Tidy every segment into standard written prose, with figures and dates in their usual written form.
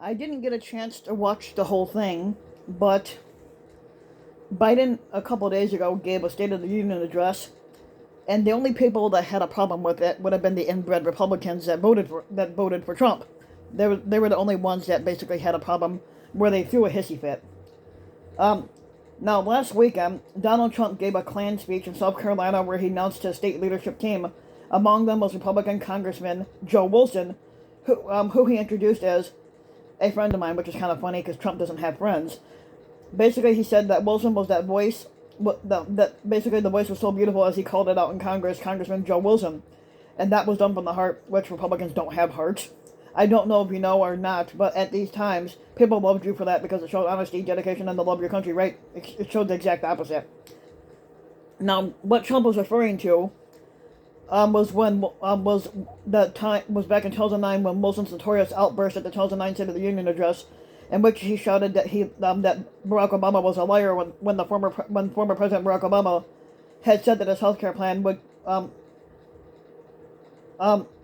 I didn't get a chance to watch the whole thing, but Biden a couple of days ago gave a State of the Union address, and the only people that had a problem with it would have been the inbred Republicans that voted for Trump. They were the only ones that basically had a problem where they threw a hissy fit. Um, Now last weekend, Donald Trump gave a Klan speech in South Carolina where he announced his state leadership team. Among them was Republican Congressman Joe Wilson, who he introduced as a friend of mine, which is kind of funny because Trump doesn't have friends. Basically, he said that Wilson was that voice, that basically the voice was so beautiful as he called it out in Congress, Congressman Joe Wilson. And that was done from the heart, which Republicans don't have hearts. I don't know if you know or not, but at these times, people loved you for that because it showed honesty, dedication, and the love of your country, right? It showed the exact opposite. Now, what Trump was referring to was back in 2009 when Wilson's notorious outburst at the 2009 State of the Union address, in which he shouted that that Barack Obama was a liar when former President Barack Obama had said that his health care plan would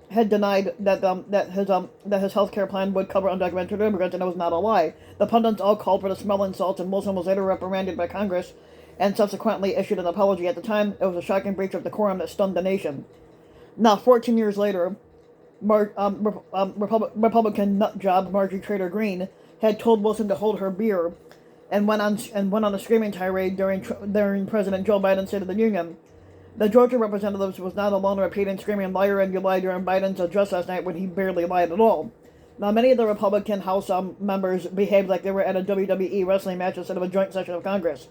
had denied that his health care plan would cover undocumented immigrants, and it was not a lie. The pundits all called for the smelling salts, and Wilson was later reprimanded by Congress and subsequently issued an apology. At the time, it was a shocking breach of decorum that stunned the nation. Now, 14 years later, Republican nutjob Marjorie Taylor Greene had told Wilson to hold her beer, and went on a screaming tirade during President Joe Biden's State of the Union. The Georgia representative was not alone in repeating, screaming, "Liar," and "You lied" during Biden's address last night when he barely lied at all. Now, many of the Republican House members behaved like they were at a WWE wrestling match instead of a joint session of Congress.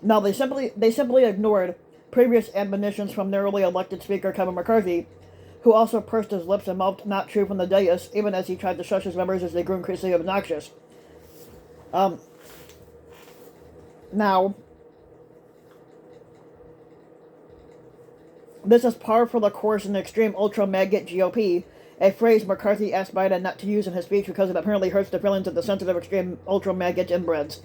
Now, they simply ignored previous admonitions from newly elected Speaker Kevin McCarthy, who also pursed his lips and mouthed "not true" from the dais, even as he tried to shush his members as they grew increasingly obnoxious. Now, this is par for the course in the extreme ultra-maggot GOP, a phrase McCarthy asked Biden not to use in his speech because it apparently hurts the feelings of the sensitive extreme ultra-maggot inbreds.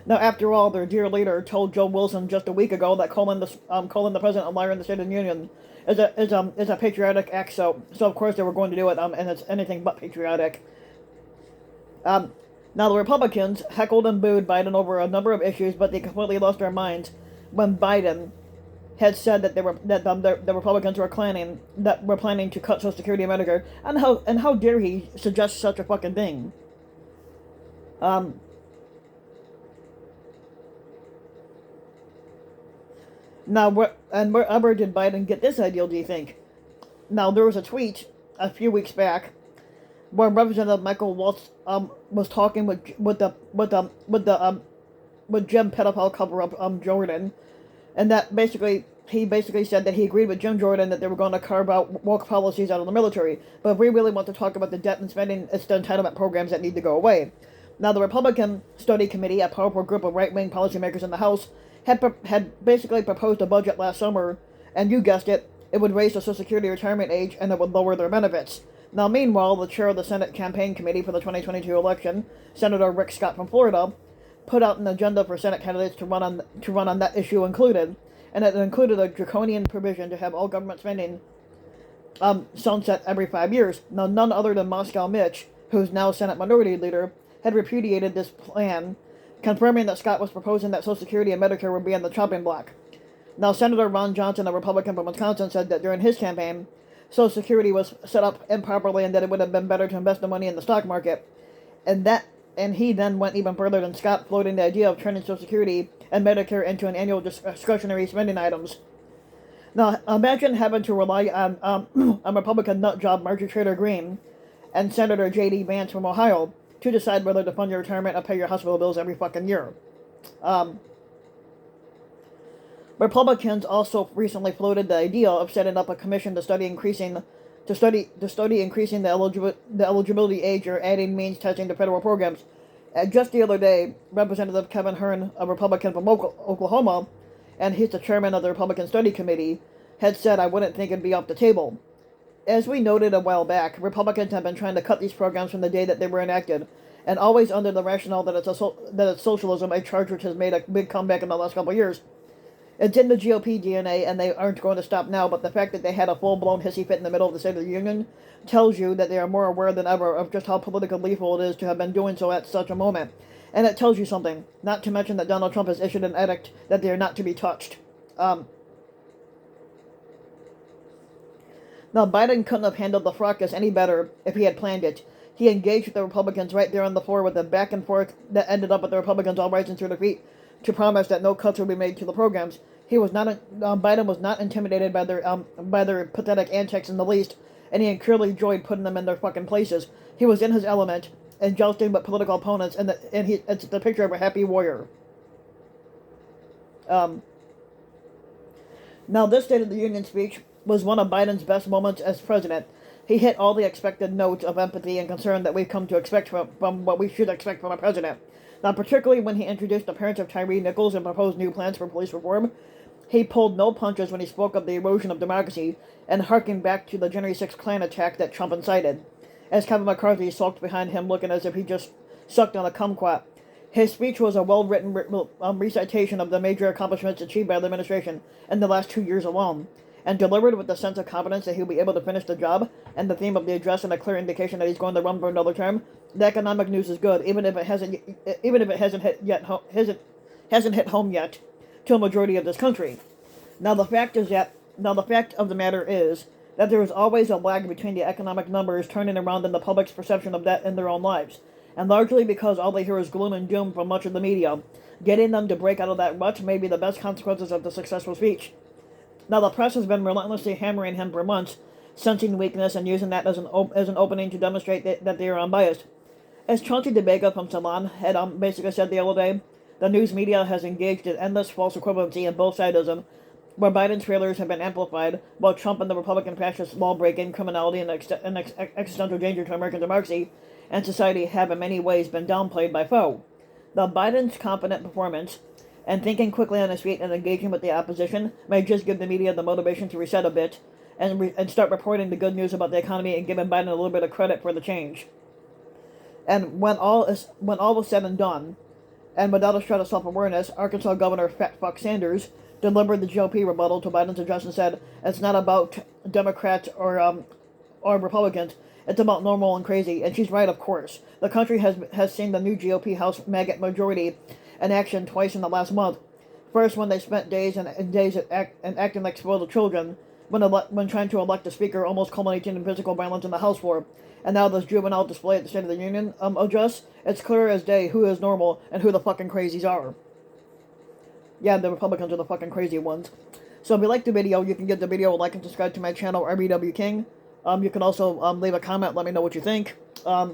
Now, after all, their dear leader told Joe Wilson just a week ago that calling the president a liar in the State of the Union is a patriotic act. So of course they were going to do it, and it's anything but patriotic. Now the Republicans heckled and booed Biden over a number of issues, but they completely lost their minds when Biden had said that the Republicans were planning to cut Social Security and Medicare, and how dare he suggest such a fucking thing? Now, wherever did Biden get this idea, do you think? Now, there was a tweet a few weeks back where Representative Michael Waltz was talking with Jim pedophile cover-up Jordan, and that he basically said that he agreed with Jim Jordan that they were going to carve out woke policies out of the military. But if we really want to talk about the debt and spending, it's the entitlement programs that need to go away. Now, the Republican Study Committee, a powerful group of right-wing policymakers in the House, had basically proposed a budget last summer, and you guessed it, it would raise the Social Security retirement age and it would lower their benefits. Now, meanwhile, the chair of the Senate Campaign Committee for the 2022 election, Senator Rick Scott from Florida, put out an agenda for Senate candidates to run on that issue included, and it included a draconian provision to have all government spending sunset every 5 years. Now, none other than Moscow Mitch, who's now Senate Minority Leader, had repudiated this plan, confirming that Scott was proposing that Social Security and Medicare would be on the chopping block. Now, Senator Ron Johnson, a Republican from Wisconsin, said that during his campaign, Social Security was set up improperly and that it would have been better to invest the money in the stock market. And he then went even further than Scott, floating the idea of turning Social Security and Medicare into an annual discretionary spending items. Now, imagine having to rely on a Republican nutjob Marjorie Taylor Greene and Senator J.D. Vance from Ohio to decide whether to fund your retirement or pay your hospital bills every fucking year. Republicans also recently floated the idea of setting up a commission to study increasing the eligibility age or adding means testing to federal programs. Just the other day, Representative Kevin Hern, a Republican from Oklahoma, and he's the chairman of the Republican Study Committee, had said, "I wouldn't think it'd be off the table." As we noted a while back, Republicans have been trying to cut these programs from the day that they were enacted, and always under the rationale that it's socialism, a charge which has made a big comeback in the last couple of years. It's in the GOP DNA, and they aren't going to stop now, but the fact that they had a full-blown hissy fit in the middle of the State of the Union tells you that they are more aware than ever of just how politically lethal it is to have been doing so at such a moment. And it tells you something, not to mention that Donald Trump has issued an edict that they are not to be touched. Now, Biden couldn't have handled the fracas any better if he had planned it. He engaged with the Republicans right there on the floor with a back and forth that ended up with the Republicans all rising to their feet to promise that no cuts would be made to the programs. Biden was not intimidated by their pathetic antics in the least, and he clearly enjoyed putting them in their fucking places. He was in his element and jousting with political opponents, it's the picture of a happy warrior. Now, this State of the Union speech was one of Biden's best moments as president. He hit all the expected notes of empathy and concern that we've come to expect from what we should expect from a president. Now, particularly when he introduced the parents of Tyree Nichols and proposed new plans for police reform, he pulled no punches when he spoke of the erosion of democracy and harkened back to the January 6th Klan attack that Trump incited, as Kevin McCarthy sulked behind him looking as if he just sucked on a kumquat. His speech was a well-written recitation of the major accomplishments achieved by the administration in the last 2 years alone, and delivered with the sense of confidence that he'll be able to finish the job, and the theme of the address and a clear indication that he's going to run for another term. The economic news is good, even if it hasn't hit home yet to a majority of this country. Now the fact of the matter is that there is always a lag between the economic numbers turning around and the public's perception of that in their own lives, and largely because all they hear is gloom and doom from much of the media. Getting them to break out of that rut may be the best consequences of the successful speech. Now, the press has been relentlessly hammering him for months, sensing weakness and using that as an opening to demonstrate that they are unbiased. As Chauncey DeBega from Salon had basically said the other day, the news media has engaged in endless false equivalency and both sidism, where Biden's failures have been amplified, while Trump and the Republican fascist law-breaking, criminality, and existential danger to American democracy and society have in many ways been downplayed by foe. Now, Biden's confident performance and thinking quickly on his feet and engaging with the opposition may just give the media the motivation to reset a bit and start reporting the good news about the economy and giving Biden a little bit of credit for the change. And when all was said and done, and without a shred of self-awareness, Arkansas Governor Fat Fuck Sanders delivered the GOP rebuttal to Biden's address and said, "It's not about Democrats or Republicans. It's about normal and crazy." And she's right, of course. The country has seen the new GOP House maggot majority in action twice in the last month. First, when they spent days acting like spoiled children when trying to elect a speaker, almost culminating in physical violence on the House floor. And now this juvenile display at the State of the Union address, it's clear as day who is normal and who the fucking crazies are. Yeah, the Republicans are the fucking crazy ones. So if you like the video, you can give the video a like and subscribe to my channel, RBW King. You can also leave a comment, let me know what you think. But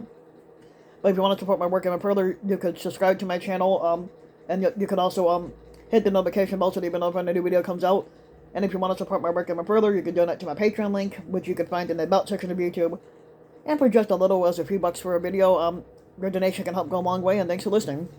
if you want to support my work even further, you could subscribe to my channel, and you could also hit the notification bell so that you know when a new video comes out. And if you want to support my work even further, you can donate to my Patreon link, which you can find in the About section of YouTube. And for just a little as a few bucks for a video, your donation can help go a long way, and thanks for listening.